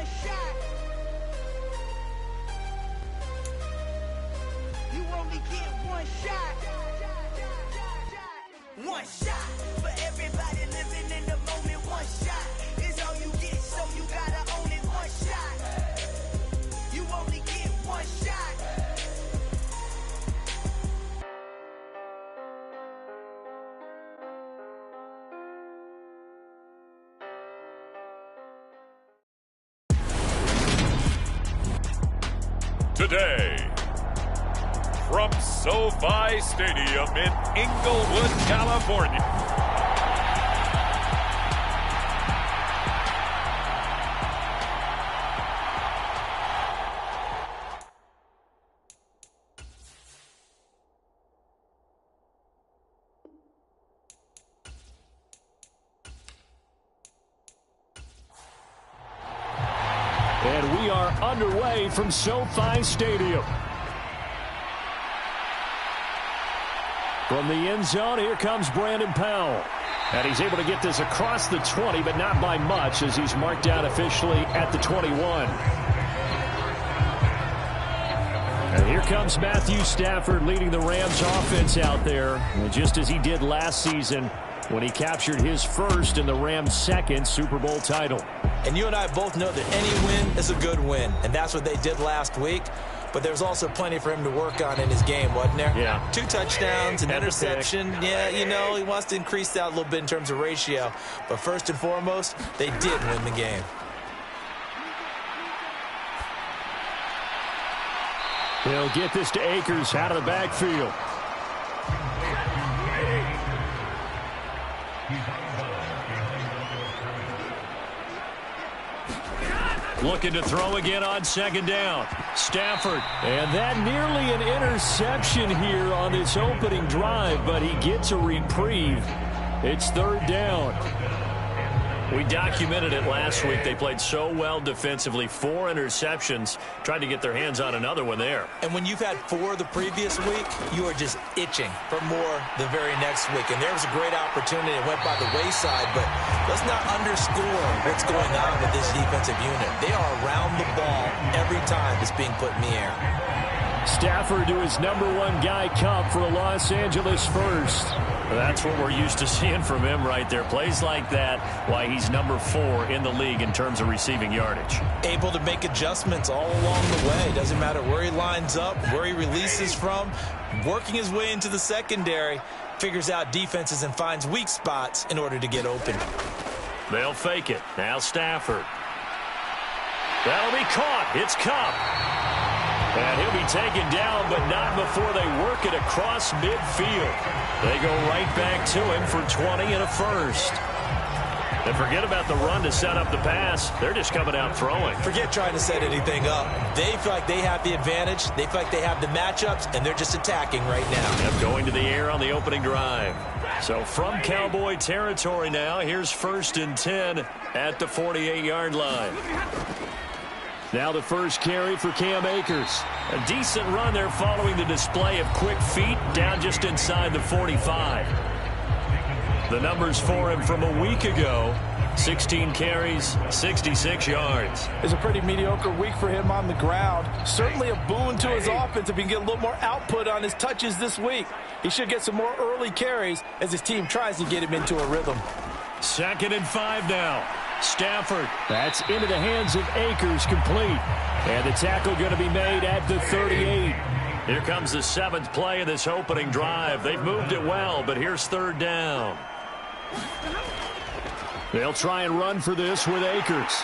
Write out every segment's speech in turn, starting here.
one shot. You only get one shot. One shot for everybody living in the moment. One shot is all you get, so you gotta own it. One shot. You only get one shot. Today, from SoFi Stadium in Inglewood, California. And we are underway from SoFi Stadium. From the end zone, here comes Brandon Powell. And he's able to get this across the 20, but not by much, as he's marked out officially at the 21. And here comes Matthew Stafford leading the Rams offense out there, just as he did last season when he captured his first and the Rams' second Super Bowl title. And you and I both know that any win is a good win, and that's what they did last week. But there's also plenty for him to work on in his game, wasn't there? Yeah. 2 touchdowns, an interception. Yeah, you know, he wants to increase that a little bit in terms of ratio. But first and foremost, they did win the game. They'll get this to Akers out of the backfield. Looking to throw again on second down. Stafford. And that nearly an interception here on this opening drive, but he gets a reprieve. It's third down. We documented it last week. They played so well defensively. 4 interceptions. Tried to get their hands on another one there. And when you've had 4 the previous week, you are just itching for more the very next week. And there was a great opportunity. It went by the wayside, but let's not underscore what's going on with this defensive unit. They are around the ball every time it's being put in the air. Stafford to his #1 guy, Cup, for a Los Angeles first. That's what we're used to seeing from him right there. Plays like that, why he's #4 in the league in terms of receiving yardage. Able to make adjustments all along the way. Doesn't matter where he lines up, where he releases from. Working his way into the secondary, figures out defenses and finds weak spots in order to get open. They'll fake it. Now Stafford. That'll be caught. It's Cup. And he'll be taken down, but not before they work it across midfield. They go right back to him for 20 and a first. And forget about the run to set up the pass. They're just coming out throwing. Forget trying to set anything up. They feel like they have the advantage. They feel like they have the matchups, and they're just attacking right now. Yep, going to the air on the opening drive. So from Cowboy territory now, here's 1st and 10 at the 48-yard line. Now the first carry for Cam Akers. A decent run there following the display of quick feet down just inside the 45. The numbers for him from a week ago, 16 carries, 66 yards. It's a pretty mediocre week for him on the ground. Certainly a boon to his offense if he can get a little more output on his touches this week. He should get some more early carries as his team tries to get him into a rhythm. 2nd and 5 now. Stafford. That's into the hands of Akers, complete. And the tackle going to be made at the 38. Here comes the 7th play of this opening drive. They've moved it well, but here's 3rd down. They'll try and run for this with Akers.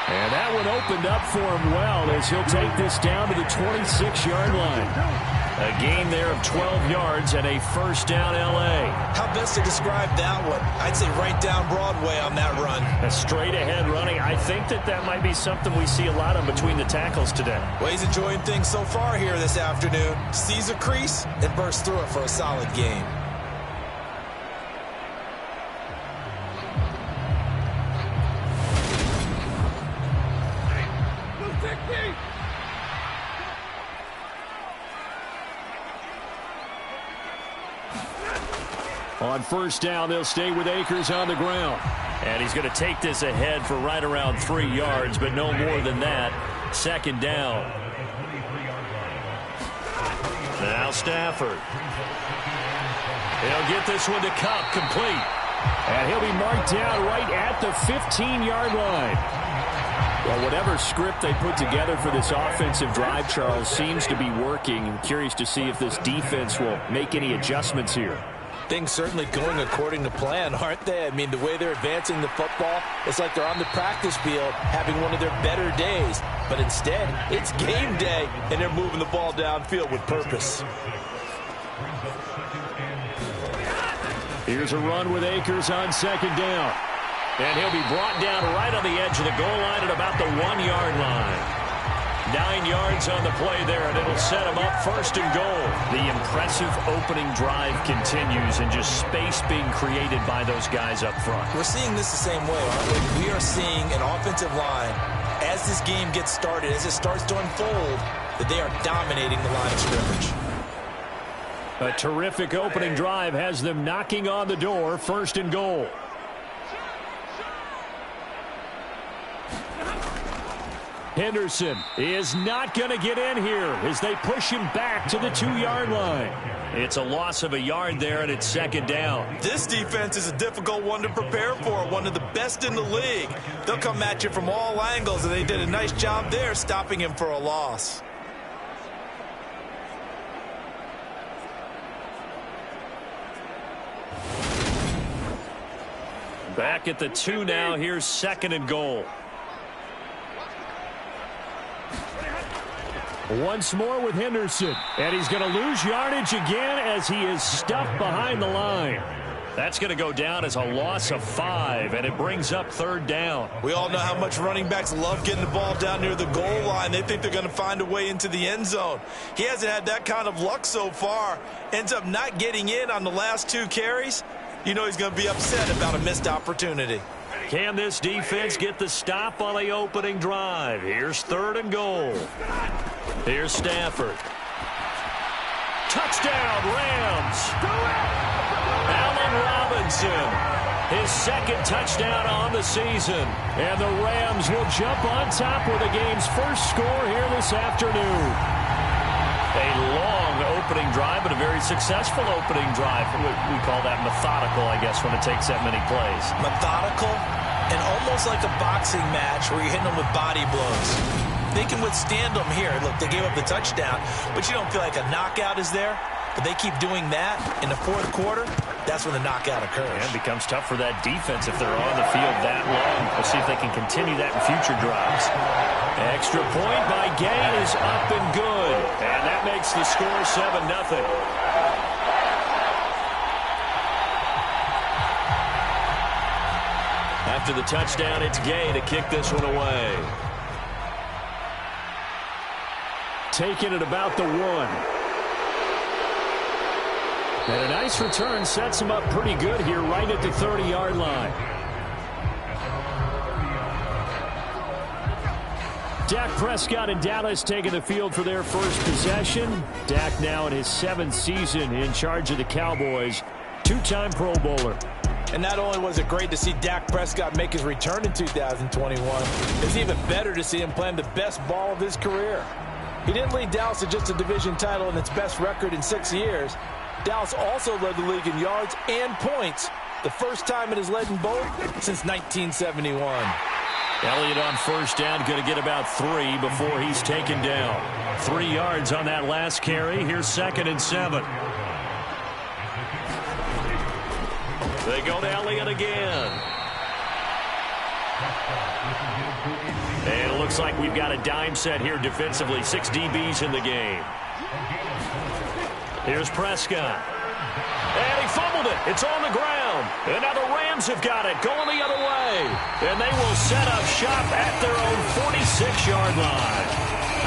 And that one opened up for him well as he'll take this down to the 26-yard line. A gain there of 12 yards and a first down L.A. How best to describe that one? I'd say right down Broadway on that run. A straight-ahead running. I think that might be something we see a lot of between the tackles today. Well, he's enjoying things so far here this afternoon. Sees a crease and bursts through it for a solid gain. On first down, they'll stay with Akers on the ground. And he's going to take this ahead for right around 3 yards, but no more than that. Second down. Now Stafford. He'll get this one to Cup, complete. And he'll be marked down right at the 15-yard line. Well, whatever script they put together for this offensive drive, Charles, seems to be working. I'm curious to see if this defense will make any adjustments here. Things certainly going according to plan, aren't they? I mean, the way they're advancing the football, it's like they're on the practice field having one of their better days. But instead, it's game day, and they're moving the ball downfield with purpose. Here's a run with Akers on second down. And he'll be brought down right on the edge of the goal line at about the 1-yard line. 9 yards on the play there, and it'll set him up first and goal. The impressive opening drive continues, and just space being created by those guys up front. We're seeing this the same way, aren't we? We are seeing an offensive line, as this game gets started, as it starts to unfold, that they are dominating the line of scrimmage. A terrific opening drive has them knocking on the door, first and goal. Henderson is not going to get in here as they push him back to the 2-yard line. It's a loss of a yard there, and it's second down. This defense is a difficult one to prepare for, one of the best in the league. They'll come at you from all angles, and they did a nice job there stopping him for a loss. Back at the 2 now. Here's second and goal. Once more with Henderson. And he's going to lose yardage again as he is stuffed behind the line. That's going to go down as a loss of 5, and it brings up third down. We all know how much running backs love getting the ball down near the goal line. They think they're going to find a way into the end zone. He hasn't had that kind of luck so far. Ends up not getting in on the last 2 carries. You know he's going to be upset about a missed opportunity. Can this defense get the stop on the opening drive? Here's third and goal. Here's Stafford. Touchdown, Rams. Allen Robinson, his second touchdown on the season. And the Rams will jump on top with the game's first score here this afternoon. A long opening drive, but a very successful opening drive. We call that methodical, I guess, when it takes that many plays. Methodical and almost like a boxing match where you're hitting them with body blows. They can withstand them here. Look, they gave up the touchdown, but you don't feel like a knockout is there. But they keep doing that in the fourth quarter. That's when the knockout occurs. And it becomes tough for that defense if they're on the field that long. We'll see if they can continue that in future drives. Extra point by Gay is up and good. And that makes the score 7-0. After the touchdown, it's Gay to kick this one away. Taking it about the 1. And a nice return sets him up pretty good here right at the 30-yard line. Dak Prescott and Dallas taking the field for their first possession. Dak now in his 7th season in charge of the Cowboys. 2-time Pro Bowler. And not only was it great to see Dak Prescott make his return in 2021, it's even better to see him playing the best ball of his career. He didn't lead Dallas to just a division title and its best record in 6 years. Dallas also led the league in yards and points, the first time it has led in both since 1971. Elliott on first down, going to get about 3 before he's taken down. 3 yards on that last carry. Here's second and 7. They go to Elliott again. And it looks like we've got a dime set here defensively. 6 DBs in the game. Here's Prescott. And he fumbled it. It's on the ground. And now the Rams have got it. Going the other way. And they will set up shop at their own 46-yard line.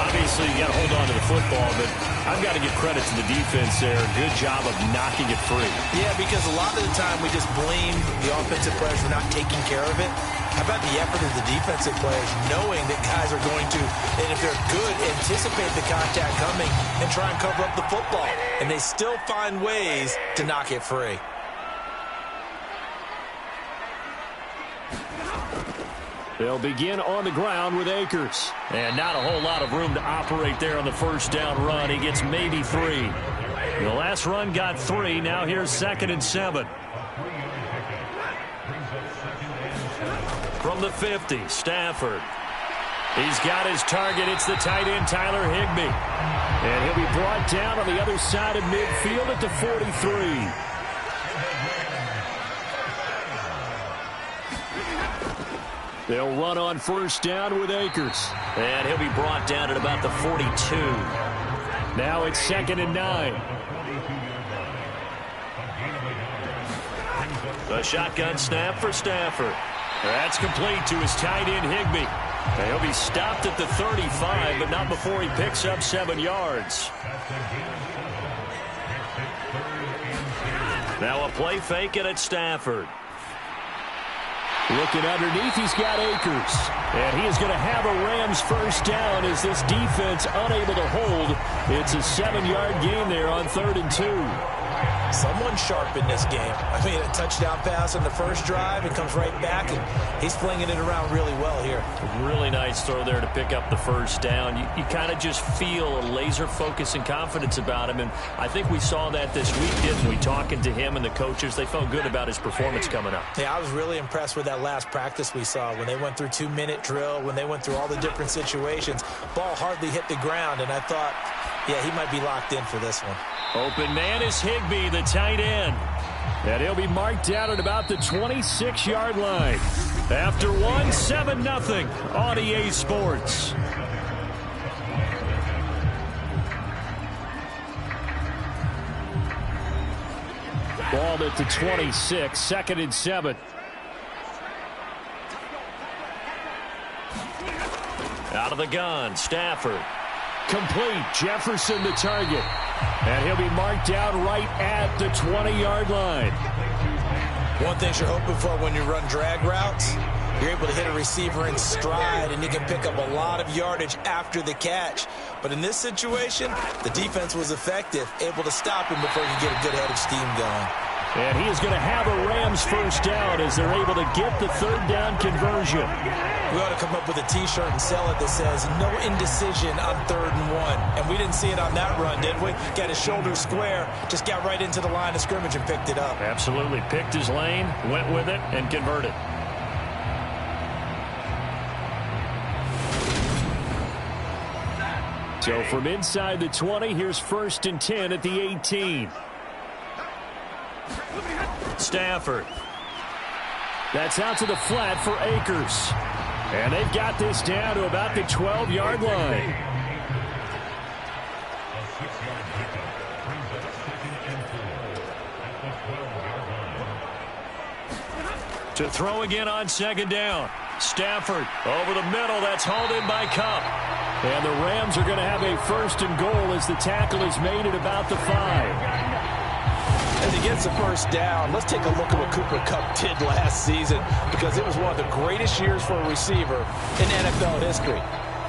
Obviously, you got to hold on to the football, but I've got to give credit to the defense there. Good job of knocking it free. Yeah, because a lot of the time we just blame the offensive players for not taking care of it. How about the effort of the defensive players knowing that guys are going to, and if they're good, anticipate the contact coming and try and cover up the football. And they still find ways to knock it free. They'll begin on the ground with Akers. And not a whole lot of room to operate there on the first down run. He gets maybe 3. The last run got 3. Now here's 2nd and 7. From the 50, Stafford. He's got his target. It's the tight end, Tyler Higbee. And he'll be brought down on the other side of midfield at the 43. They'll run on first down with Akers. And he'll be brought down at about the 42. Now it's 2nd and 9. A shotgun snap for Stafford. That's complete to his tight end, Higbee. And he'll be stopped at the 35, but not before he picks up 7 yards. Now a play fake it at Stafford. Looking underneath, he's got Akers. And he is going to have a Rams first down as this defense unable to hold. It's a 7-yard gain there on 3rd and 2. Someone sharp in this game. I mean, a touchdown pass on the first drive. It comes right back, and he's flinging it around really well here. Really nice throw there to pick up the first down. You kind of just feel a laser focus and confidence about him, and I think we saw that this week, didn't we? Talking to him and the coaches, they felt good about his performance coming up. Yeah, I was really impressed with that last practice we saw when they went through 2-minute drill, when they went through all the different situations. Ball hardly hit the ground, and I thought, yeah, he might be locked in for this one. Open man is Higbee, the tight end. And he'll be marked down at about the 26-yard line. After 7-0 on EA Sports. Ball at the 26, 2nd and 7. Out of the gun, Stafford. Complete, Jefferson the target. And he'll be marked down right at the 20-yard line. One thing you're hoping for when you run drag routes, you're able to hit a receiver in stride, and you can pick up a lot of yardage after the catch. But in this situation, the defense was effective, able to stop him before he could get a good head of steam going. And he is going to have a Rams first down as they're able to get the 3rd down conversion. We ought to come up with a T-shirt and sell it that says, no indecision on 3rd and 1. And we didn't see it on that run, did we? Got his shoulder square, just got right into the line of scrimmage and picked it up. Absolutely. Picked his lane, went with it, and converted. So from inside the 20, here's 1st and 10 at the 18. Stafford. That's out to the flat for Akers. And they've got this down to about the 12-yard line. To throw again on 2nd down. Stafford over the middle. That's hauled in by Kupp. And the Rams are going to have a 1st and goal as the tackle is made at about the 5. As he gets the first down, let's take a look at what Cooper Kupp did last season, because it was one of the greatest years for a receiver in NFL history.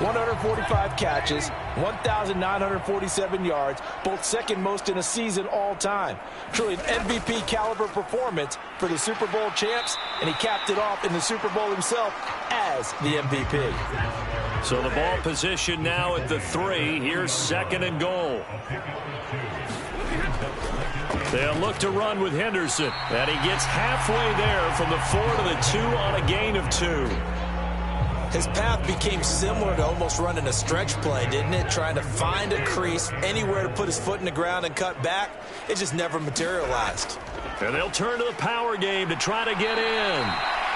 145 catches, 1,947 yards, both 2nd most in a season all time. Truly an MVP caliber performance for the Super Bowl champs, and he capped it off in the Super Bowl himself as the MVP. So the ball position now at the 3. Here's 2nd and goal. They'll look to run with Henderson. And he gets halfway there from the 4 to the 2 on a gain of 2. His path became similar to almost running a stretch play, didn't it? Trying to find a crease, anywhere to put his foot in the ground and cut back. It just never materialized. And they'll turn to the power game to try to get in.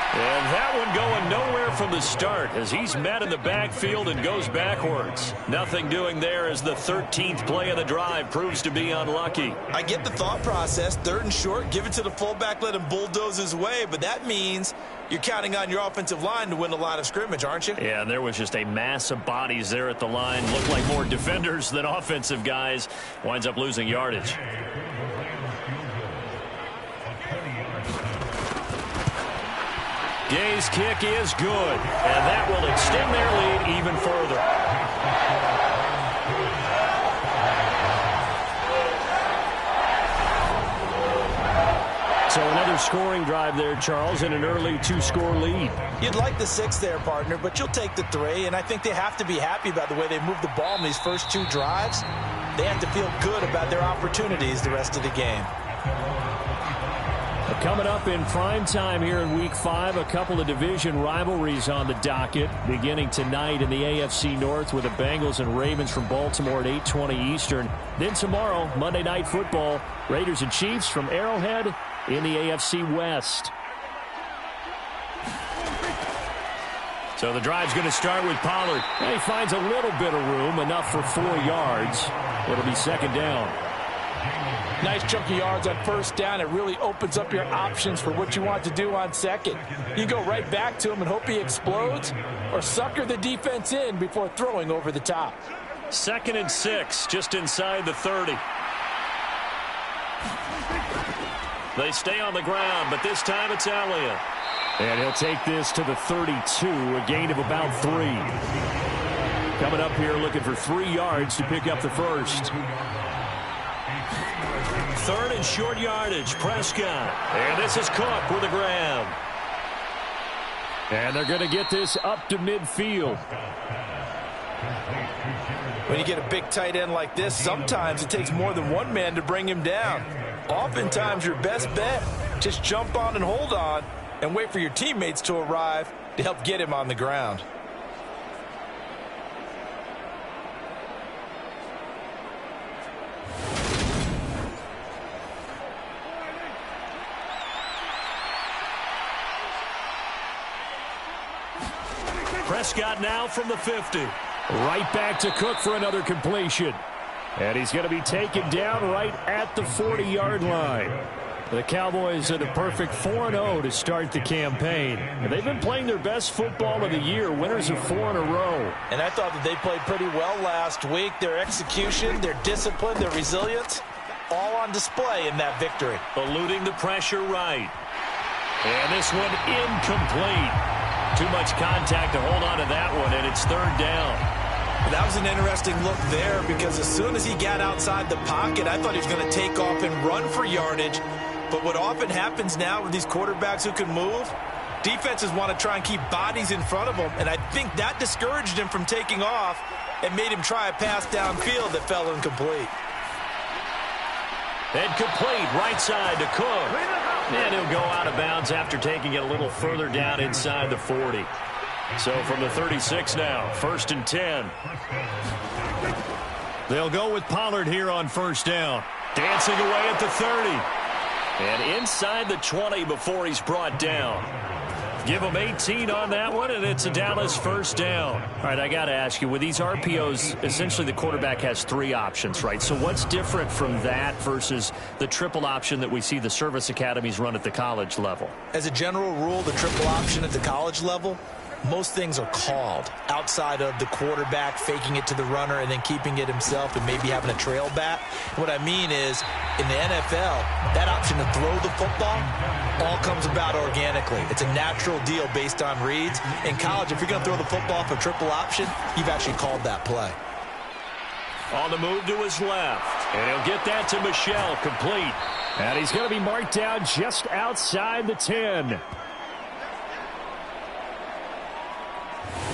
And that one going nowhere from the start as he's met in the backfield and goes backwards. Nothing doing there as the 13th play of the drive proves to be unlucky. I get the thought process. 3rd and short, give it to the fullback, let him bulldoze his way. But that means you're counting on your offensive line to win the line of scrimmage, aren't you? Yeah, and there was just a mass of bodies there at the line. Looked like more defenders than offensive guys. Winds up losing yardage. Gay's kick is good, and that will extend their lead even further. So another scoring drive there, Charles, and an early 2-score lead. You'd like the 6 there, partner, but you'll take the 3, and I think they have to be happy about the way they moved the ball in these first 2 drives. They have to feel good about their opportunities the rest of the game. Coming up in prime time here in Week 5, a couple of division rivalries on the docket, beginning tonight in the AFC North with the Bengals and Ravens from Baltimore at 8:20 Eastern. Then tomorrow, Monday Night Football, Raiders and Chiefs from Arrowhead in the AFC West. So the drive's going to start with Pollard. And he finds a little bit of room, enough for 4 yards. It'll be second down. Nice chunk of yards on first down. It really opens up your options for what you want to do on second. You go right back to him and hope he explodes, or sucker the defense in before throwing over the top. 2nd and 6, just inside the 30. They stay on the ground, but this time it's Elliott. And he'll take this to the 32, a gain of about 3. Coming up here looking for 3 yards to pick up the first. 3rd and short yardage, Prescott. And this is Cook with a grab. And they're going to get this up to midfield. When you get a big tight end like this, sometimes it takes more than one man to bring him down. Oftentimes your best bet, just jump on and hold on and wait for your teammates to arrive to help get him on the ground. Prescott now from the 50. Right back to Cook for another completion. And he's going to be taken down right at the 40-yard line. The Cowboys are the perfect 4-0 to start the campaign. And they've been playing their best football of the year, winners of 4 in a row. And I thought that they played pretty well last week. Their execution, their discipline, their resilience, all on display in that victory. Eluding the pressure right. And this one incomplete. Too much contact to hold on to that one, and it's 3rd down. That was an interesting look there because as soon as he got outside the pocket, I thought he was going to take off and run for yardage. But what often happens now with these quarterbacks who can move, defenses want to try and keep bodies in front of them, and I think that discouraged him from taking off and made him try a pass downfield that fell incomplete. And complete right side to Cook. And he'll go out of bounds after taking it a little further down inside the 40. So from the 36 now, 1st and 10. They'll go with Pollard here on 1st down. Dancing away at the 30. And inside the 20 before he's brought down. Give him 18 on that one, and it's a Dallas 1st down. All right, I got to ask you, with these RPOs, essentially the quarterback has 3 options, right? So what's different from that versus the triple option that we see the service academies run at the college level? As a general rule, the triple option at the college level, most things are called outside of the quarterback faking it to the runner and then keeping it himself and maybe having a trail back. What I mean is, in the NFL, that option to throw the football all comes about organically. It's a natural deal based on reads. In college, if you're going to throw the football for triple option, you've actually called that play. On the move to his left. And he'll get that to Michel, complete. And he's going to be marked down just outside the 10.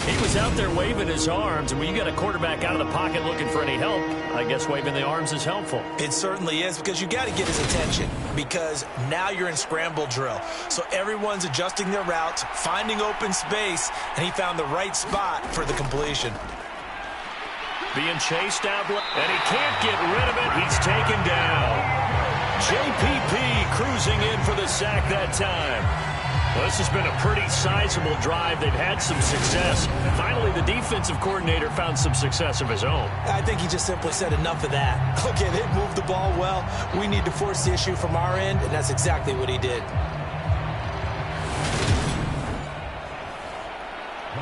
He was out there waving his arms, and when you got a quarterback out of the pocket looking for any help, I guess waving the arms is helpful. It certainly is, because you got to get his attention, because now you're in scramble drill. So everyone's adjusting their routes, finding open space, and he found the right spot for the completion. Being chased out, and he can't get rid of it. He's taken down. JPP cruising in for the sack that time. Well, this has been a pretty sizable drive. They've had some success. Finally, the defensive coordinator found some success of his own. I think he just simply said enough of that. Okay, they moved the ball well. We need to force the issue from our end, and that's exactly what he did.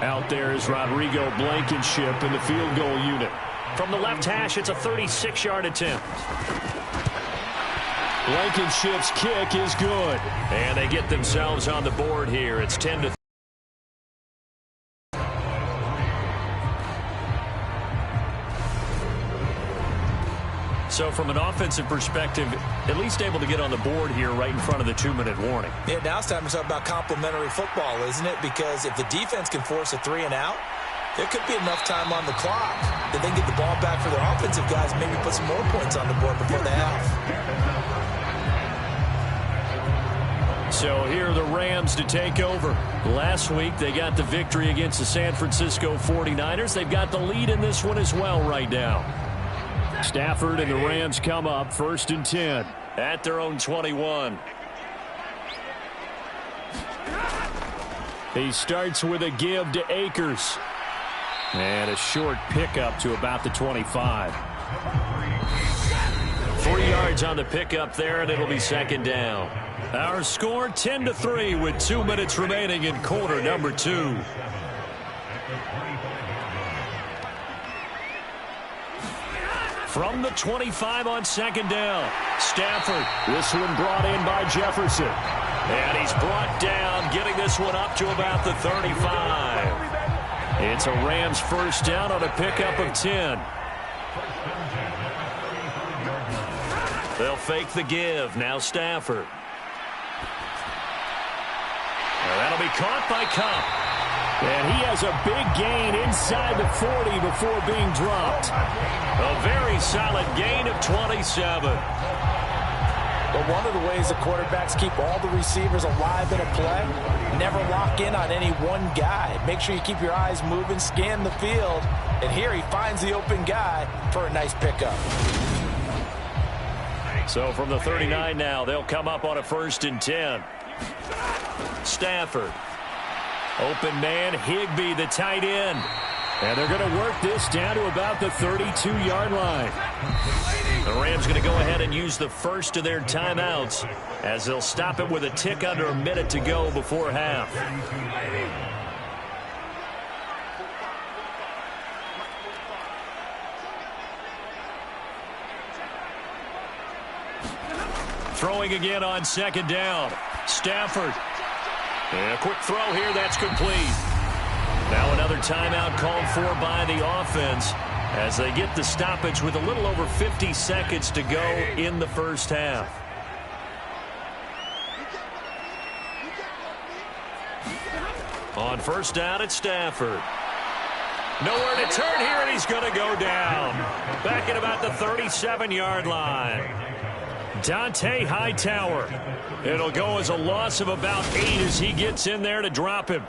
Out there is Rodrigo Blankenship in the field goal unit. From the left hash, it's a 36-yard attempt. Blankenship's kick is good. And they get themselves on the board here. It's 10-3. So from an offensive perspective, at least able to get on the board here right in front of the 2-minute warning. Yeah, now it's time to talk about complementary football, isn't it? Because if the defense can force a 3-and-out, there could be enough time on the clock that they can get the ball back for their offensive guys and maybe put some more points on the board before the half. So here are the Rams to take over. Last week, they got the victory against the San Francisco 49ers. They've got the lead in this one as well right now. Stafford and the Rams come up 1st and 10 at their own 21. He starts with a give to Akers. And a short pickup to about the 25. 3 yards on the pickup there, and it'll be 2nd down. Our score 10-3 with 2 minutes remaining in quarter number 2. From the 25 on 2nd down, Stafford. This one brought in by Jefferson. And he's brought down, getting this one up to about the 35. It's a Rams 1st down on a pickup of 10. They'll fake the give. Now Stafford. Now that'll be caught by Cup. And he has a big gain inside the 40 before being dropped. A very solid gain of 27. But one of the ways the quarterbacks keep all the receivers alive in a play, never lock in on any one guy. Make sure you keep your eyes moving, scan the field. And here he finds the open guy for a nice pickup. So from the 39 now, they'll come up on a 1st and 10. Stafford. Open man, Higbee, the tight end. And they're going to work this down to about the 32-yard line. The Rams going to go ahead and use the first of their timeouts as they'll stop it with a tick under a minute to go before half. Throwing again on 2nd down. Stafford. And a quick throw here, that's complete. Now another timeout called for by the offense as they get the stoppage with a little over 50 seconds to go in the 1st half. On 1st down, it's Stafford. Nowhere to turn here, and he's going to go down. Back at about the 37-yard line. Dante Hightower. It'll go as a loss of about 8 as he gets in there to drop him.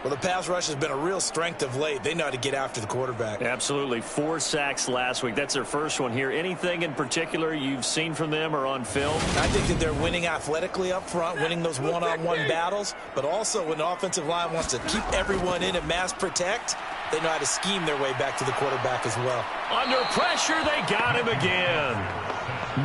Well, the pass rush has been a real strength of late. They know how to get after the quarterback. Absolutely. 4 sacks last week. That's their first one here. Anything in particular you've seen from them or on film? I think that they're winning athletically up front, winning those one-on-one battles, but also when the offensive line wants to keep everyone in and mass protect, they know how to scheme their way back to the quarterback as well. Under pressure, they got him again.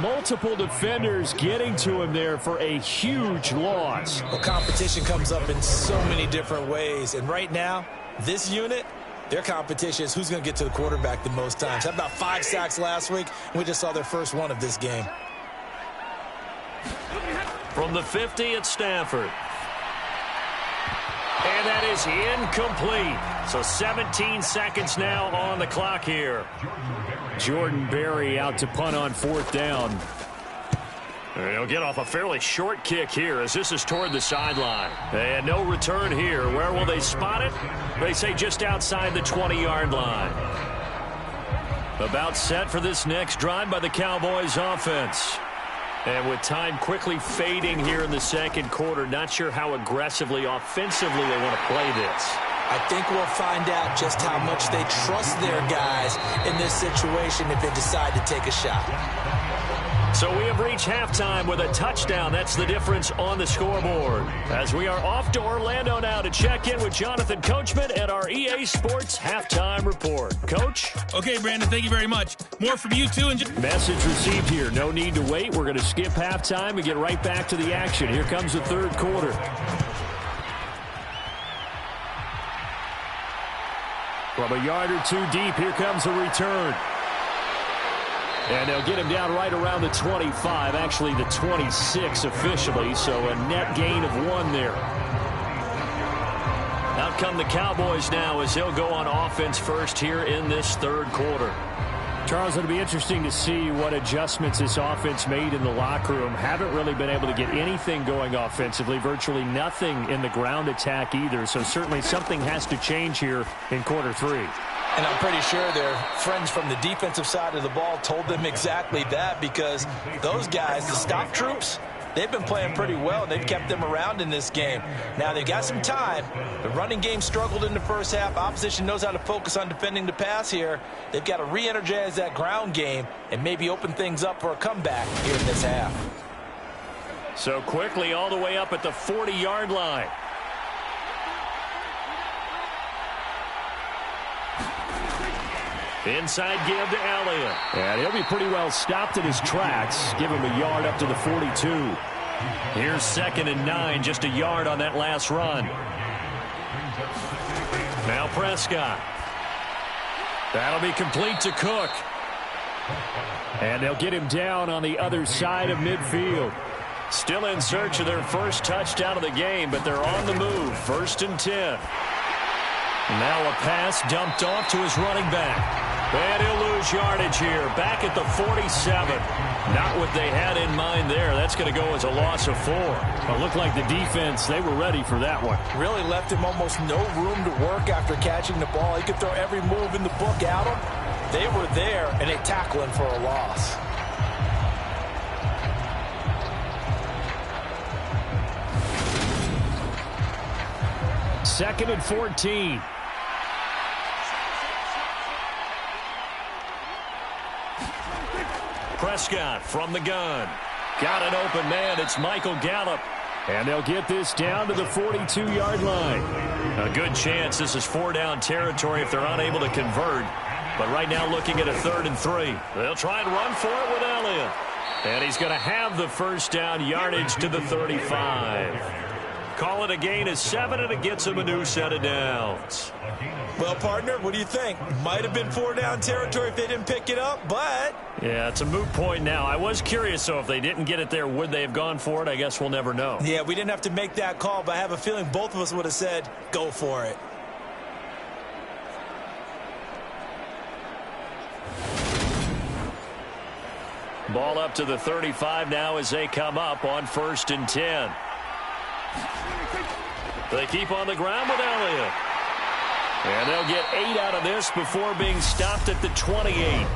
Multiple defenders getting to him there for a huge loss. Well, competition comes up in so many different ways. And right now, this unit, their competition is who's going to get to the quarterback the most times. Had about 5 sacks last week. We just saw their first one of this game. From the 50, it's Stafford. And that is incomplete. So 17 seconds now on the clock here. Jordan Berry out to punt on 4th down. And he'll get off a fairly short kick here as this is toward the sideline. And no return here. Where will they spot it? They say just outside the 20-yard line. About set for this next drive by the Cowboys offense. And with time quickly fading here in the 2nd quarter, not sure how aggressively, offensively they want to play this. I think we'll find out just how much they trust their guys in this situation if they decide to take a shot. So we have reached halftime with a touchdown. That's the difference on the scoreboard. As we are off to Orlando now to check in with Jonathan Coachman and our EA Sports Halftime Report. Coach? Okay, Brandon, thank you very much. More from you, too. Message received here. No need to wait. We're going to skip halftime and get right back to the action. Here comes the 3rd quarter. From a yard or 2 deep, here comes a return. And they'll get him down right around the 25, actually the 26 officially, so a net gain of 1 there. Out come the Cowboys now as they'll go on offense first here in this 3rd quarter. Charles, it'll be interesting to see what adjustments this offense made in the locker room. Haven't really been able to get anything going offensively, virtually nothing in the ground attack either. So certainly something has to change here in quarter 3. And I'm pretty sure their friends from the defensive side of the ball told them exactly that, because those guys, the stop troops, they've been playing pretty well, and they've kept them around in this game. Now, they've got some time. The running game struggled in the first half. Opposition knows how to focus on defending the pass here. They've got to re-energize that ground game and maybe open things up for a comeback here in this half. So quickly all the way up at the 40-yard line. Inside give to Elliott. And he'll be pretty well stopped in his tracks. Give him a yard up to the 42. Here's 2nd and 9, just a yard on that last run. Now Prescott. That'll be complete to Cook. And they'll get him down on the other side of midfield. Still in search of their first touchdown of the game, but they're on the move. 1st and 10. Now a pass dumped off to his running back. And he'll lose yardage here, back at the 47. Not what they had in mind there. That's going to go as a loss of 4. It looked like the defense, they were ready for that one. Really left him almost no room to work after catching the ball. He could throw every move in the book at him. They were there, and they tackle him for a loss. Second and 14. Prescott from the gun. Got an open man. It's Michael Gallup. And they'll get this down to the 42-yard line. A good chance this is 4-down territory if they're unable to convert. But right now looking at a 3rd and 3. They'll try and run for it with Elliott. And he's going to have the first down, yardage to the 35. Call it a gain of 7, and it gets him a new set of downs. Well, partner, what do you think? Might have been 4-down territory if they didn't pick it up, but... Yeah, it's a moot point now. I was curious, so if they didn't get it there, would they have gone for it? I guess we'll never know. Yeah, we didn't have to make that call, but I have a feeling both of us would have said, go for it. Ball up to the 35 now as they come up on 1st and 10. They keep on the ground with Elliott. And they'll get 8 out of this before being stopped at the 28.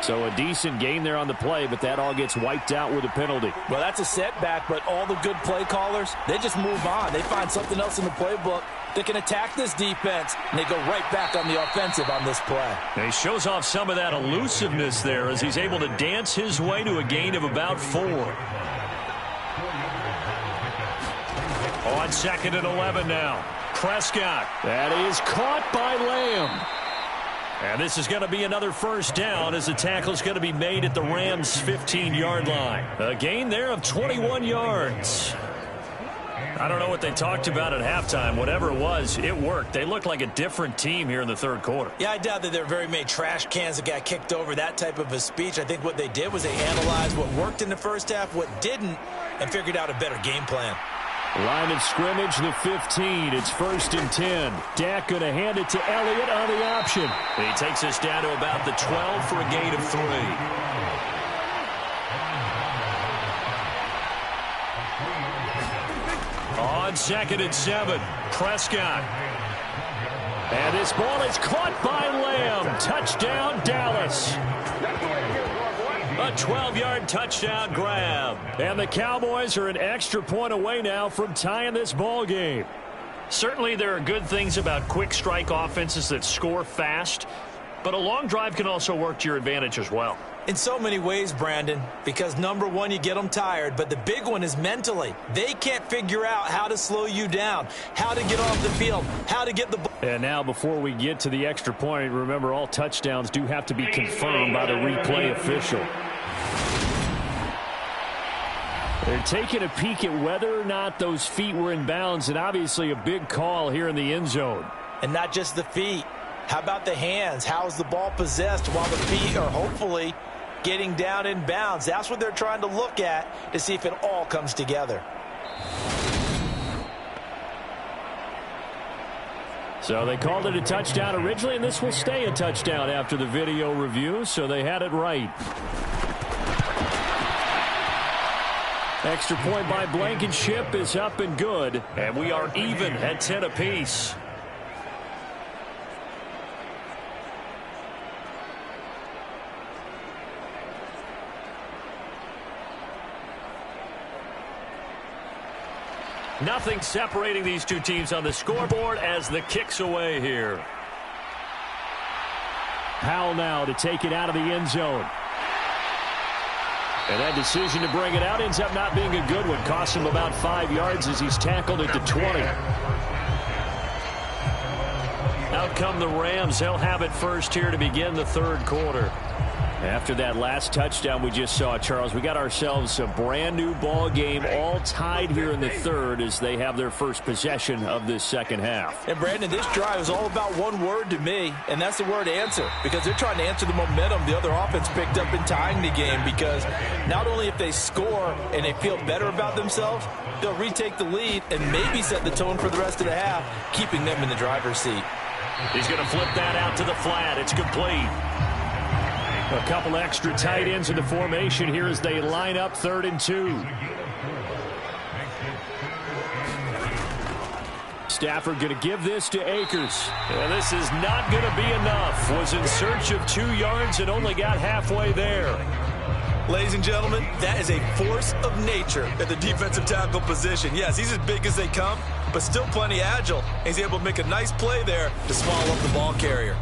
So a decent gain there on the play, but that all gets wiped out with a penalty. Well, that's a setback, but all the good play callers, they just move on. They find something else in the playbook. They can attack this defense, and they go right back on the offensive on this play. And he shows off some of that elusiveness there as he's able to dance his way to a gain of about 4. On 2nd and 11 now. Prescott. That is caught by Lamb. And this is going to be another first down as the tackle is going to be made at the Rams' 15-yard line. A gain there of 21 yards. I don't know what they talked about at halftime. Whatever it was, it worked. They looked like a different team here in the 3rd quarter. Yeah, I doubt that there were very many trash cans that got kicked over, that type of a speech. I think what they did was they analyzed what worked in the first half, what didn't, and figured out a better game plan. Line of scrimmage, the 15. It's 1st and 10. Dak going to hand it to Elliott on the option. He takes us down to about the 12 for a gain of 3. On 2nd and 7, Prescott. And this ball is caught by Lamb. Touchdown, Dallas. A 12-yard touchdown grab. And the Cowboys are an extra point away now from tying this ball game. Certainly there are good things about quick strike offenses that score fast, but a long drive can also work to your advantage as well. In so many ways, Brandon, because number one, you get them tired, but the big one is mentally. They can't figure out how to slow you down, how to get off the field, how to get the ball. And now before we get to the extra point, remember all touchdowns do have to be confirmed by the replay official. They're taking a peek at whether or not those feet were in bounds, and obviously a big call here in the end zone. And not just the feet. How about the hands? How's the ball possessed while the feet are hopefully getting down in bounds? That's what they're trying to look at to see if it all comes together. So they called it a touchdown originally, and this will stay a touchdown after the video review, so they had it right. Extra point by Blankenship is up and good, and we are even at 10 apiece. Nothing separating these two teams on the scoreboard as the kick's away here. Powell now to take it out of the end zone. And that decision to bring it out ends up not being a good one. Costs him about 5 yards as he's tackled at the 20. Out come the Rams. They'll have it first here to begin the third quarter. After that last touchdown we just saw, Charles, we got ourselves a brand new ball game, all tied here in the third as they have their first possession of this second half. And Brandon, this drive is all about one word to me, and that's the word answer, because they're trying to answer the momentum the other offense picked up in tying the game, because not only if they score and they feel better about themselves, they'll retake the lead and maybe set the tone for the rest of the half, keeping them in the driver's seat. He's going to flip that out to the flat. It's complete. A couple extra tight ends in the formation here as they line up 3rd and 2. Stafford going to give this to Akers. And this is not going to be enough. Was in search of 2 yards and only got halfway there. Ladies and gentlemen, that is a force of nature at the defensive tackle position. Yes, he's as big as they come, but still plenty agile. He's able to make a nice play there to swallow up the ball carrier.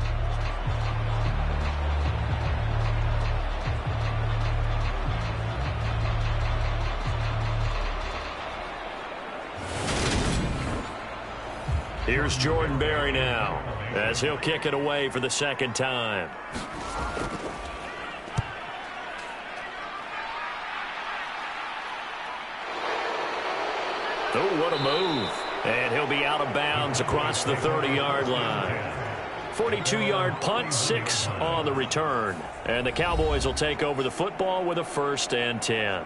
Here's Jordan Berry now as he'll kick it away for the second time. Oh, what a move. And he'll be out of bounds across the 30-yard line. 42-yard punt, 6 on the return. And the Cowboys will take over the football with a 1st and 10.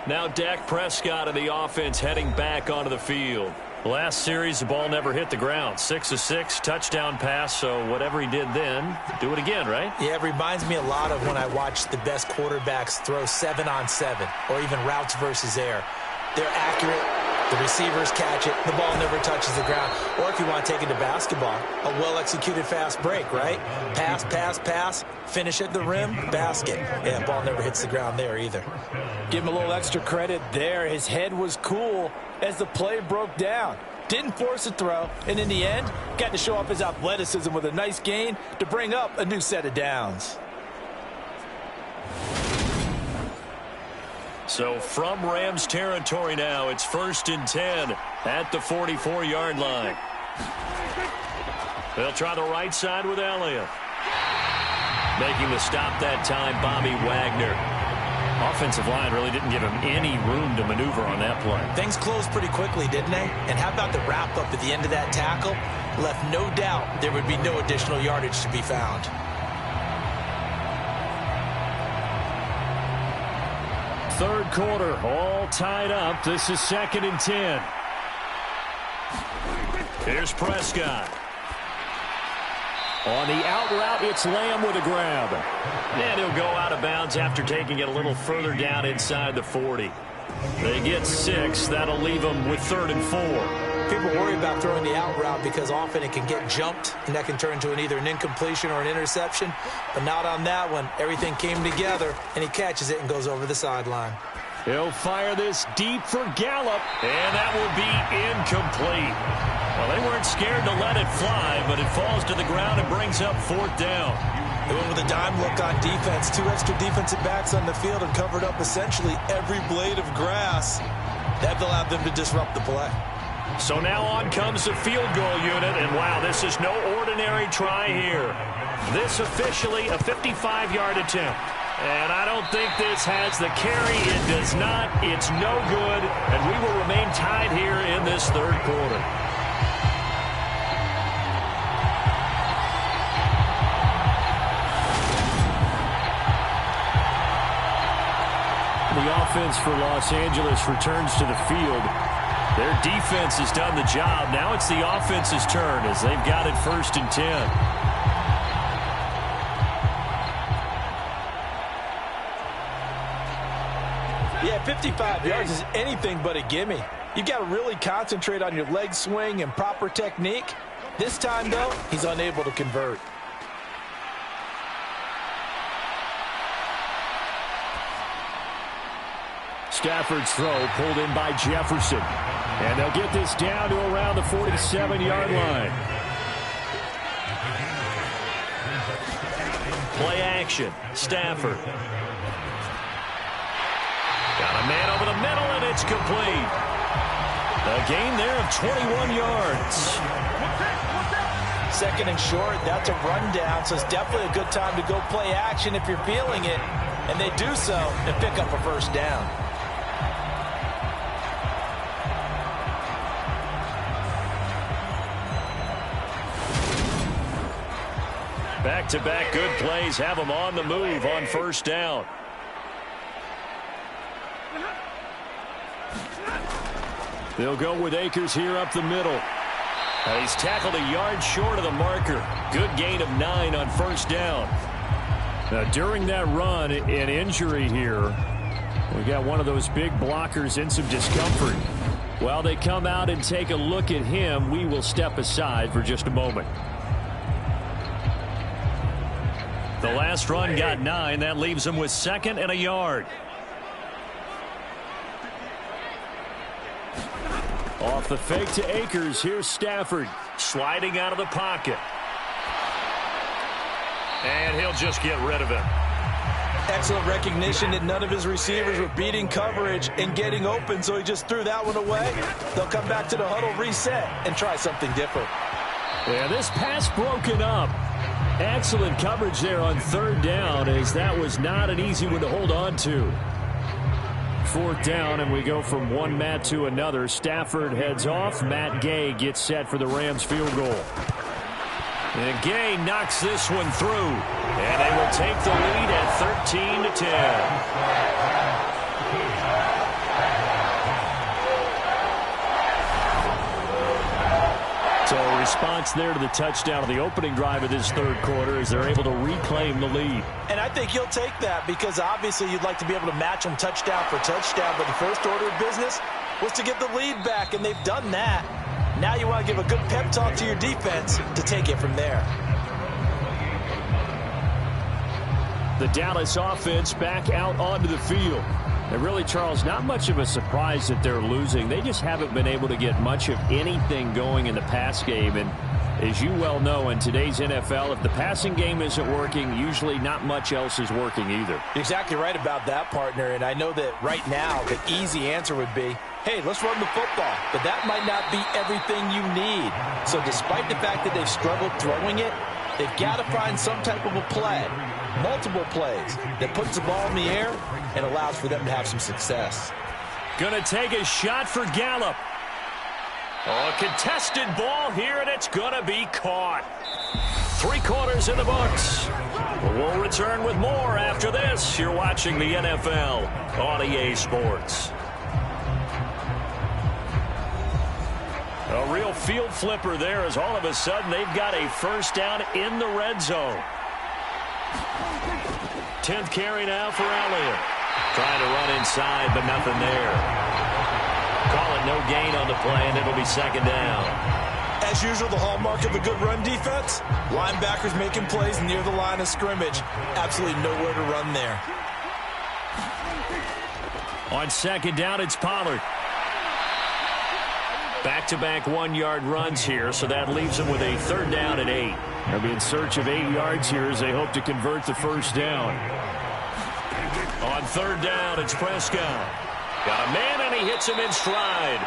Now Dak Prescott and the offense heading back onto the field. Last series, the ball never hit the ground. 6 of 6, touchdown pass, so whatever he did then, do it again, right? Yeah, it reminds me a lot of when I watch the best quarterbacks throw 7-on-7 or even routes versus air. They're accurate. The receivers catch it. The ball never touches the ground. Or if you want to take it to basketball, a well-executed fast break, right? Pass, pass, pass, finish at the rim, basket. Yeah, ball never hits the ground there either. Give him a little extra credit there. His head was cool as the play broke down. Didn't force a throw, and in the end, got to show off his athleticism with a nice gain to bring up a new set of downs. So from Rams territory now, it's 1st and 10 at the 44-yard line. They'll try the right side with Elliott. Making the stop that time, Bobby Wagner. Offensive line really didn't give him any room to maneuver on that play. Things closed pretty quickly, didn't they? And how about the wrap-up at the end of that tackle? Left no doubt there would be no additional yardage to be found. Third quarter, all tied up. This is 2nd and 10. Here's Prescott. On the out route, it's Lamb with a grab. And he'll go out of bounds after taking it a little further down inside the 40. They get 6. That'll leave them with 3rd and 4. People worry about throwing the out route because often it can get jumped, and that can turn into either an incompletion or an interception. But not on that one. Everything came together, and he catches it and goes over the sideline. He'll fire this deep for Gallup, and that will be incomplete. Well, they weren't scared to let it fly, but it falls to the ground and brings up 4th down. They went with a dime look on defense. 2 extra defensive backs on the field and covered up essentially every blade of grass. That allowed them to disrupt the play. So now on comes the field goal unit, and wow, this is no ordinary try here. This officially a 55-yard attempt. And I don't think this has the carry. It does not. It's no good, and we will remain tied here in this third quarter. The offense for Los Angeles returns to the field. Their defense has done the job. Now it's the offense's turn as they've got it 1st and 10. Yeah, 55 yards is anything but a gimme. You've got to really concentrate on your leg swing and proper technique. This time, though, he's unable to convert. Stafford's throw pulled in by Jefferson. And they'll get this down to around the 47-yard line. Play action. Stafford. Got a man over the middle, and it's complete. A gain there of 21 yards. 2nd and short, that's a rundown, so it's definitely a good time to go play action if you're feeling it. And they do so and pick up a 1st down. Back-to-back good plays have them on the move on 1st down. They'll go with Akers here up the middle. He's tackled a yard short of the marker. Good gain of 9 on 1st down. Now, during that run, an injury here. We got one of those big blockers in some discomfort. While they come out and take a look at him, we will step aside for just a moment. The last run got 9. That leaves them with 2nd and a yard. Off the fake to Akers. Here's Stafford. Sliding out of the pocket. And he'll just get rid of it. Excellent recognition that none of his receivers were beating coverage and getting open, so he just threw that one away. They'll come back to the huddle, reset, and try something different. Yeah, this pass broken up. Excellent coverage there on 3rd down, as that was not an easy one to hold on to. 4th down, and we go from one Matt to another. Stafford heads off. Matt Gay gets set for the Rams field goal. And Gay knocks this one through. And they will take the lead at 13-10. So a response there to the touchdown of the opening drive of this 3rd quarter as they're able to reclaim the lead. And I think he'll take that because obviously you'd like to be able to match them touchdown for touchdown, but the first order of business was to get the lead back, and they've done that. Now you want to give a good pep talk to your defense to take it from there. The Dallas offense back out onto the field. And really, Charles, not much of a surprise that they're losing. They just haven't been able to get much of anything going in the pass game. And as you well know, in today's NFL, if the passing game isn't working, usually not much else is working either. You're exactly right about that, partner. And I know that right now the easy answer would be, hey, let's run the football. But that might not be everything you need. So despite the fact that they've struggled throwing it, they've got to find some type of a play, multiple plays, that puts the ball in the air and allows for them to have some success. Gonna take a shot for Gallup. Oh, a contested ball here, and it's gonna be caught. 3 quarters in the books. We'll return with more after this. You're watching the NFL on EA Sports. A real field flipper there as all of a sudden they've got a 1st down in the red zone. 10th carry now for Elliott. Trying to run inside, but nothing there. Call it no gain on the play, and it'll be 2nd down. As usual, the hallmark of a good run defense, linebackers making plays near the line of scrimmage. Absolutely nowhere to run there. On 2nd down, it's Pollard. Back-to-back 1-yard runs here, so that leaves them with a 3rd down and 8. They'll be in search of 8 yards here as they hope to convert the 1st down. On 3rd down, it's Prescott. Got a man, and he hits him in stride.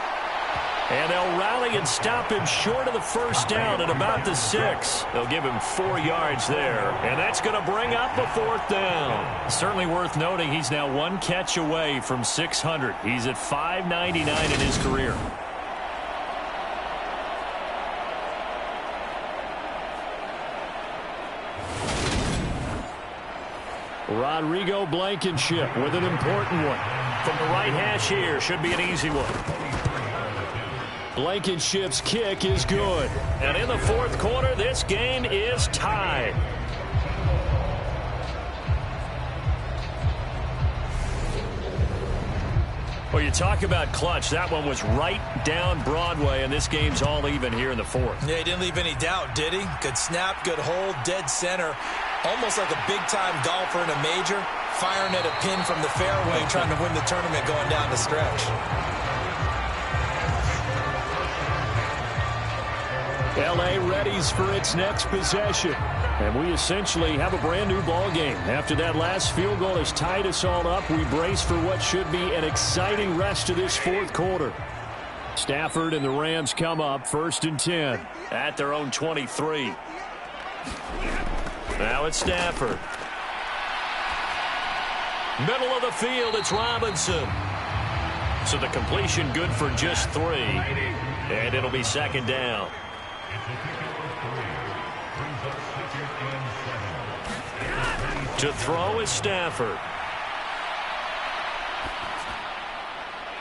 And they'll rally and stop him short of the 1st down at about the 6. They'll give him 4 yards there, and that's going to bring up a 4th down. Certainly worth noting he's now 1 catch away from 600. He's at 599 in his career. Rodrigo Blankenship with an important one. From the right hash here, should be an easy one. Blankenship's kick is good. And in the fourth quarter, this game is tied. Well, you talk about clutch. That one was right down Broadway, and this game's all even here in the fourth. Yeah, he didn't leave any doubt, did he? Good snap, good hold, dead center. Almost like a big-time golfer in a major, firing at a pin from the fairway, trying to win the tournament going down the stretch. L.A. readies for its next possession. And we essentially have a brand-new ball game. After that last field goal has tied us all up, we brace for what should be an exciting rest to this fourth quarter. Stafford and the Rams come up 1st and 10 at their own 23. Now it's Stafford. Middle of the field, it's Robinson. So the completion good for just 3. And it'll be 2nd down. To throw is Stafford.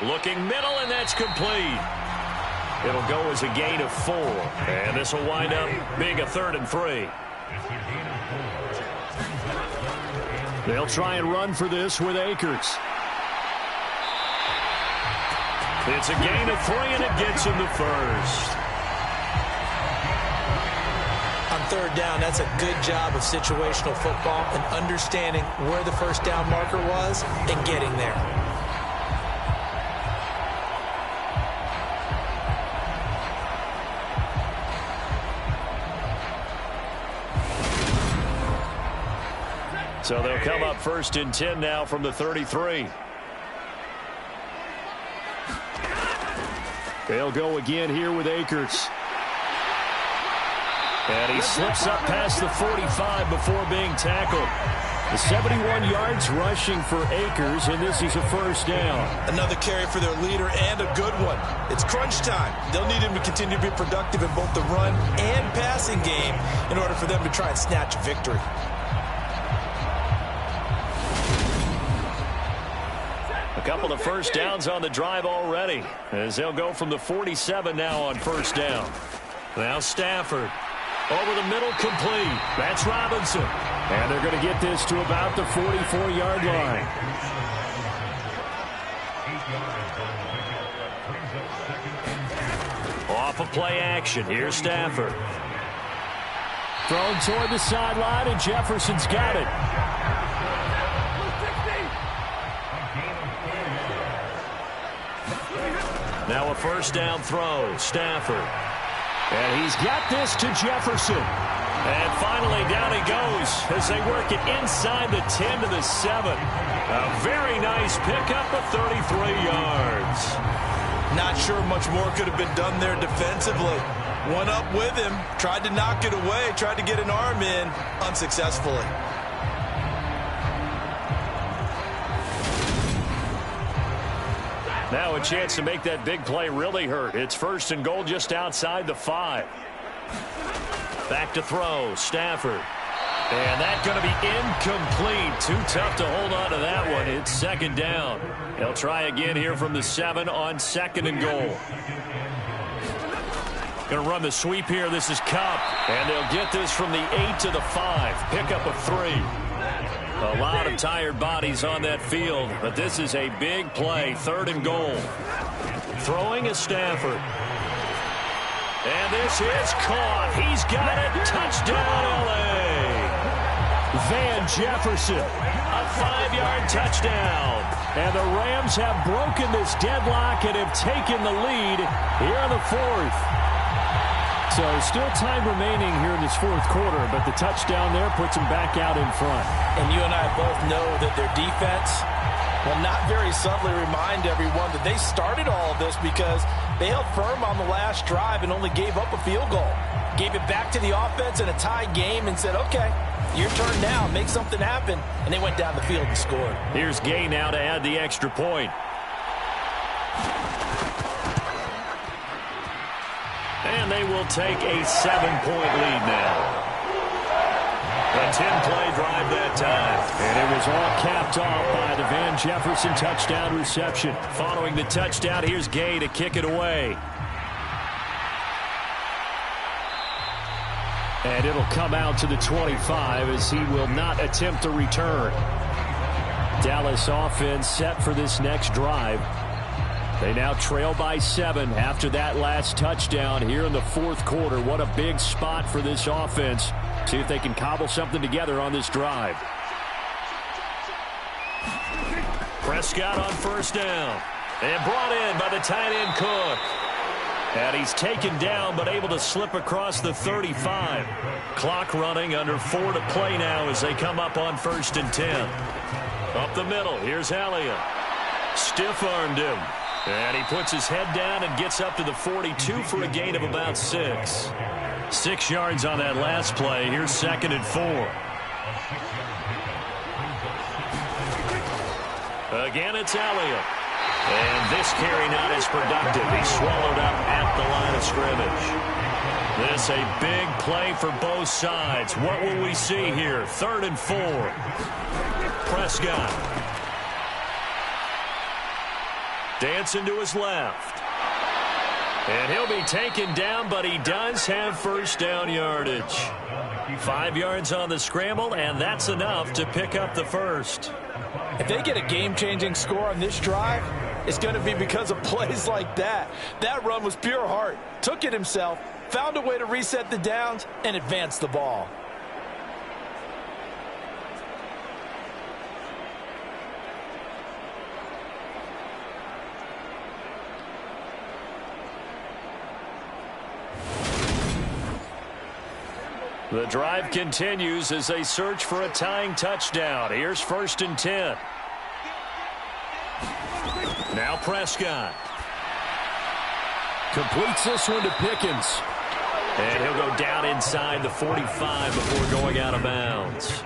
Looking middle, and that's complete. It'll go as a gain of 4. And this will wind up being a 3rd and 3. They'll try and run for this with Akers. It's a gain of 3, and it gets him the first. On 3rd down, that's a good job of situational football and understanding where the first down marker was and getting there. So they'll come up 1st and 10 now from the 33. They'll go again here with Akers. And he slips up past the 45 before being tackled. The 71 yards rushing for Akers, and this is a 1st down. Another carry for their leader and a good one. It's crunch time. They'll need him to continue to be productive in both the run and passing game in order for them to try and snatch a victory. A couple of 1st downs on the drive already, as they'll go from the 47 now on 1st down. Now Stafford. Over the middle, complete. That's Robinson. And they're going to get this to about the 44-yard line. Off of play action. Here's Stafford. Thrown toward the sideline, and Jefferson's got it. Now a 1st down throw. Stafford. And he's got this to Jefferson. And finally down he goes as they work it inside the 10 to the 7. A very nice pickup of 33 yards. Not sure much more could have been done there defensively. One up with him, tried to knock it away, tried to get an arm in, unsuccessfully. Now a chance to make that big play really hurt. It's 1st and goal just outside the 5. Back to throw, Stafford. And that's going to be incomplete. Too tough to hold on to that one. It's 2nd down. They'll try again here from the 7 on 2nd and goal. Going to run the sweep here. This is Kupp. And they'll get this from the 8 to the 5. Pickup of 3. A lot of tired bodies on that field, but this is a big play. 3rd and goal. Throwing is Stafford. And this is caught. He's got it. Touchdown, L.A. Van Jefferson. A 5-yard touchdown. And the Rams have broken this deadlock and have taken the lead here in the 4th. So still time remaining here in this 4th quarter, but the touchdown there puts them back out in front. And you and I both know that their defense will not very subtly remind everyone that they started all of this because they held firm on the last drive and only gave up a field goal. Gave it back to the offense in a tied game and said, okay, your turn now, make something happen. And they went down the field and scored. Here's Gay now to add the extra point. And they will take a 7-point lead now. A 10-play drive that time. And it was all capped off by the Van Jefferson touchdown reception. Following the touchdown, here's Gay to kick it away. And it'll come out to the 25 as he will not attempt to return. Dallas offense set for this next drive. They now trail by 7 after that last touchdown here in the fourth quarter. What a big spot for this offense. See if they can cobble something together on this drive. Prescott on first down. And brought in by the tight end Cook. And he's taken down but able to slip across the 35. Clock running, under 4 to play now as they come up on 1st and 10. Up the middle, here's Elliott. Stiff-armed him. And he puts his head down and gets up to the 42 for a gain of about 6. 6 yards on that last play. Here's 2nd and 4. Again, it's Elliott. And this carry not as productive. He's swallowed up at the line of scrimmage. This a big play for both sides. What will we see here? 3rd and 4. Prescott. Dancing to his left. And he'll be taken down, but he does have first down yardage. 5 yards on the scramble, and that's enough to pick up the first. If they get a game-changing score on this drive, it's going to be because of plays like that. That run was pure heart. Took it himself, found a way to reset the downs, and advance the ball. The drive continues as they search for a tying touchdown. Here's 1st and 10. Now Prescott. Completes this one to Pickens. And he'll go down inside the 45 before going out of bounds.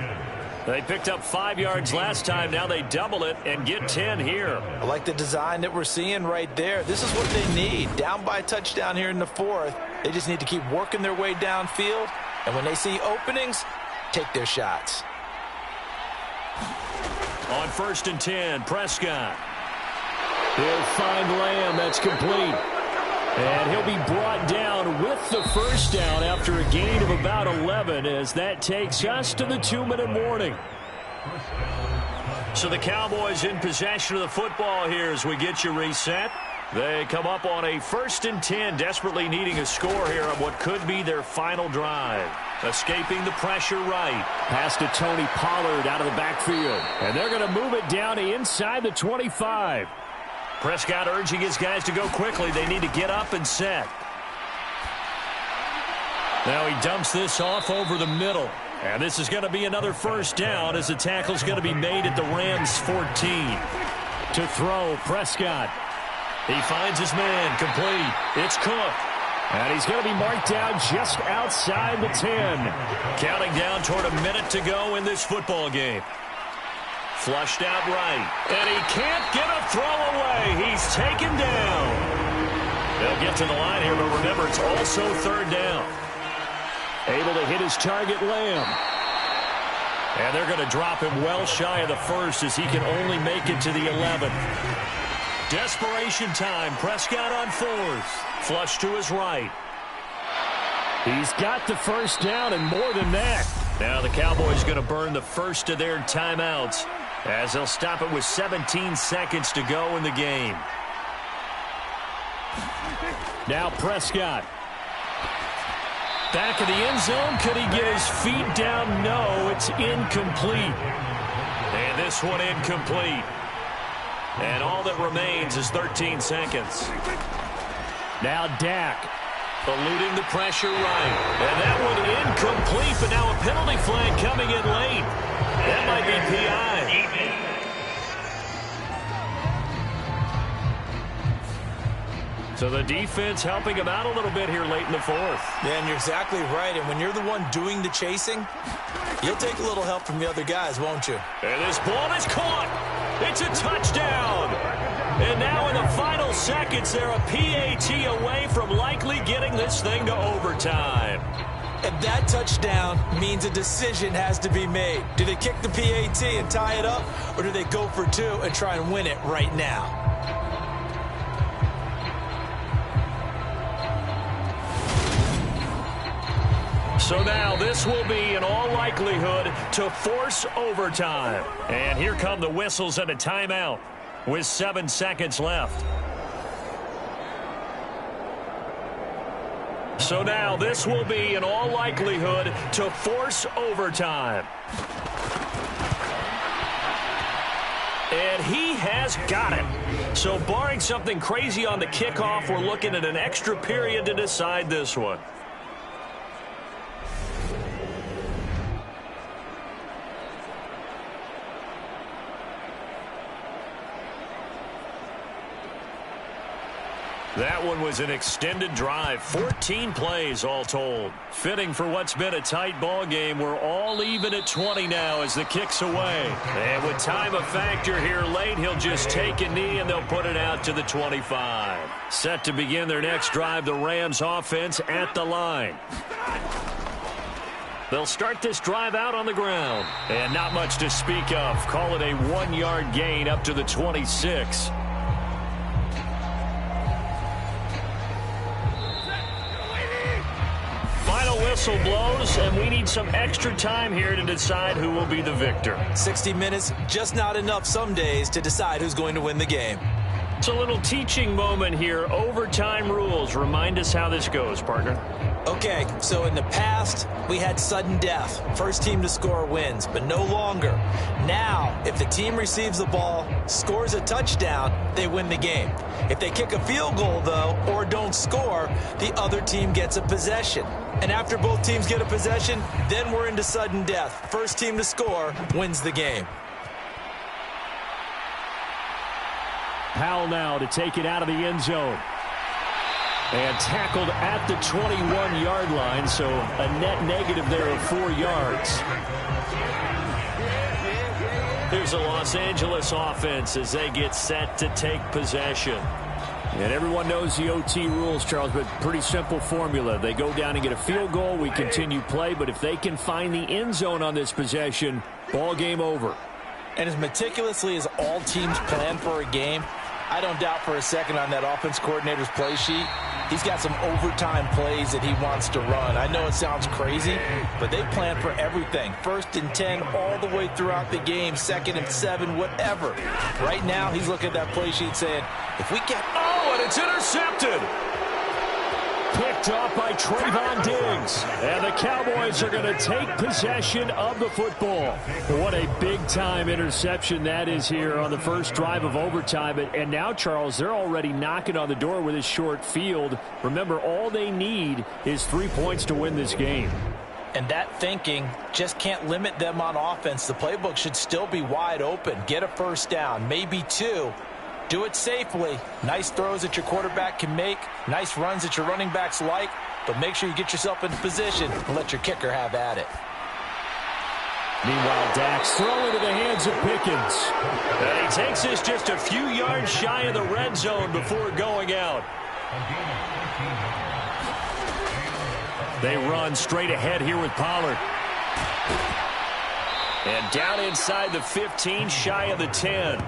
They picked up 5 yards last time. Now they double it and get 10 here. I like the design that we're seeing right there. This is what they need. Down by a touchdown here in the 4th. They just need to keep working their way downfield. And when they see openings, take their shots. On 1st and 10, Prescott. He'll find Lamb. That's complete. And he'll be brought down with the first down after a gain of about 11 as that takes us to the 2-minute warning. So the Cowboys in possession of the football here as we get you reset. They come up on a 1st and 10, desperately needing a score here on what could be their final drive. Escaping the pressure right. Pass to Tony Pollard out of the backfield. And they're going to move it down to inside the 25. Prescott urging his guys to go quickly. They need to get up and set. Now he dumps this off over the middle. And this is going to be another first down as the tackle's going to be made at the Rams' 14. To throw, Prescott. He finds his man, complete. It's Cook. And he's going to be marked down just outside the 10. Counting down toward a minute to go in this football game. Flushed out right. And he can't get a throw away. He's taken down. They'll get to the line here, but remember, it's also 3rd down. Able to hit his target, Lamb. And they're going to drop him well shy of the first as he can only make it to the 11. Desperation time. Prescott on 4th. Flush to his right. He's got the first down and more than that. Now the Cowboys going to burn the first of their timeouts as they'll stop it with 17 seconds to go in the game. Now Prescott. Back of the end zone. Could he get his feet down? No, it's incomplete. And this one incomplete. And all that remains is 13 seconds. Now Dak. Eluding the pressure right. And that one incomplete, but now a penalty flag coming in late. That might be PI. So the defense helping him out a little bit here late in the 4th. Yeah, and you're exactly right. And when you're the one doing the chasing, you'll take a little help from the other guys, won't you? And this ball is caught. It's a touchdown. And now in the final seconds, they're a PAT away from likely getting this thing to overtime. And that touchdown means a decision has to be made. Do they kick the PAT and tie it up, or do they go for 2 and try and win it right now? So now this will be, in all likelihood, to force overtime. And here come the whistles and a timeout with 7 seconds left. So now this will be, in all likelihood, to force overtime. And he has got it. So barring something crazy on the kickoff, we're looking at an extra period to decide this one. That one was an extended drive, 14 plays all told. Fitting for what's been a tight ball game. We're all even at 20 now as the kick's away. And with time a factor here late, he'll just take a knee and they'll put it out to the 25. Set to begin their next drive, the Rams offense at the line. They'll start this drive out on the ground. And not much to speak of. Call it a 1-yard gain up to the 26. Final whistle blows, and we need some extra time here to decide who will be the victor. 60 minutes, just not enough some days to decide who's going to win the game. It's a little teaching moment here. Overtime rules. Remind us how this goes, partner. Okay, so in the past, we had sudden death. First team to score wins, but no longer. Now, if the team receives the ball, scores a touchdown, they win the game. If they kick a field goal, though, or don't score, the other team gets a possession. And after both teams get a possession, then we're into sudden death. First team to score wins the game. Powell now to take it out of the end zone. And tackled at the 21-yard line, so a net negative there of 4 yards. Here's the Los Angeles offense as they get set to take possession. And everyone knows the OT rules, Charles, but pretty simple formula. They go down and get a field goal, we continue play, but if they can find the end zone on this possession, ball game over. And as meticulously as all teams plan for a game, I don't doubt for a second on that offense coordinator's play sheet, he's got some overtime plays that he wants to run. I know it sounds crazy, but they plan for everything. 1st and 10 all the way throughout the game, 2nd and 7, whatever. Right now, he's looking at that play sheet saying, if we get... Oh, and it's intercepted! Picked off by Trayvon Diggs. And the Cowboys are going to take possession of the football. What a big-time interception that is here on the first drive of overtime. And now, Charles, they're already knocking on the door with this short field. Remember, all they need is 3 points to win this game. And that thinking just can't limit them on offense. The playbook should still be wide open. Get a first down, maybe 2. Do it safely. Nice throws that your quarterback can make. Nice runs that your running backs like. But make sure you get yourself in position and let your kicker have at it. Meanwhile, Dak's throw into the hands of Pickens. And he takes this just a few yards shy of the red zone before going out. They run straight ahead here with Pollard. And down inside the 15, shy of the 10.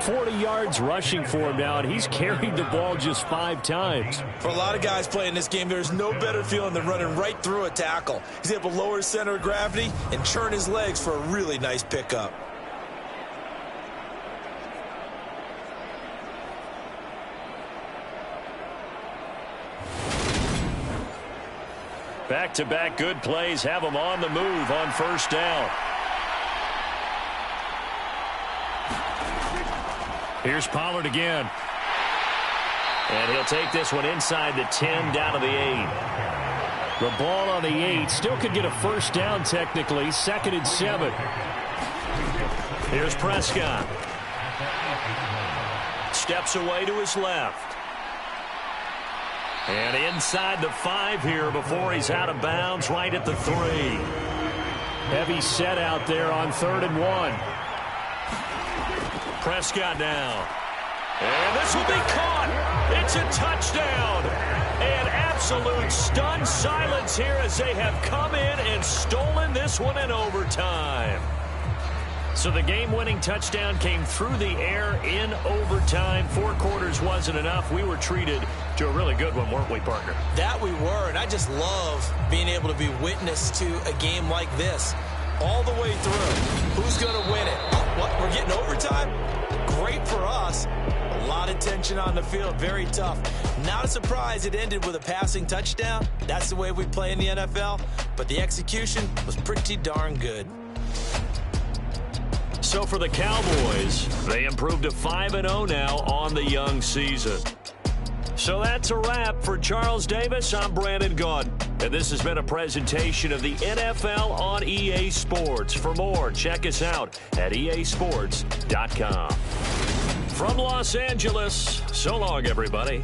40 yards rushing for him now, and he's carried the ball just 5 times. For a lot of guys playing this game, there's no better feeling than running right through a tackle. He's able to lower his center of gravity and churn his legs for a really nice pickup. Back-to-back good plays have them on the move on first down. Here's Pollard again. And he'll take this one inside the 10 down to the 8. The ball on the 8. Still could get a first down technically. 2nd and 7. Here's Prescott. Steps away to his left. And inside the 5 here before he's out of bounds right at the 3. Heavy set out there on 3rd and 1. Prescott now. And this will be caught. It's a touchdown. And absolute stunned silence here as they have come in and stolen this one in overtime. So the game-winning touchdown came through the air in overtime. 4 quarters wasn't enough. We were treated to a really good one, weren't we, partner? That we were, and I just love being able to be witness to a game like this all the way through. Who's going to win it? What, we're getting overtime? Great for us. A lot of tension on the field, very tough. Not a surprise it ended with a passing touchdown. That's the way we play in the NFL, but the execution was pretty darn good. So for the Cowboys, they improved to 5-0 now on the young season. So that's a wrap for Charles Davis. I'm Brandon Gaudin, and this has been a presentation of the NFL on EA Sports. For more, check us out at easports.com. From Los Angeles, so long, everybody.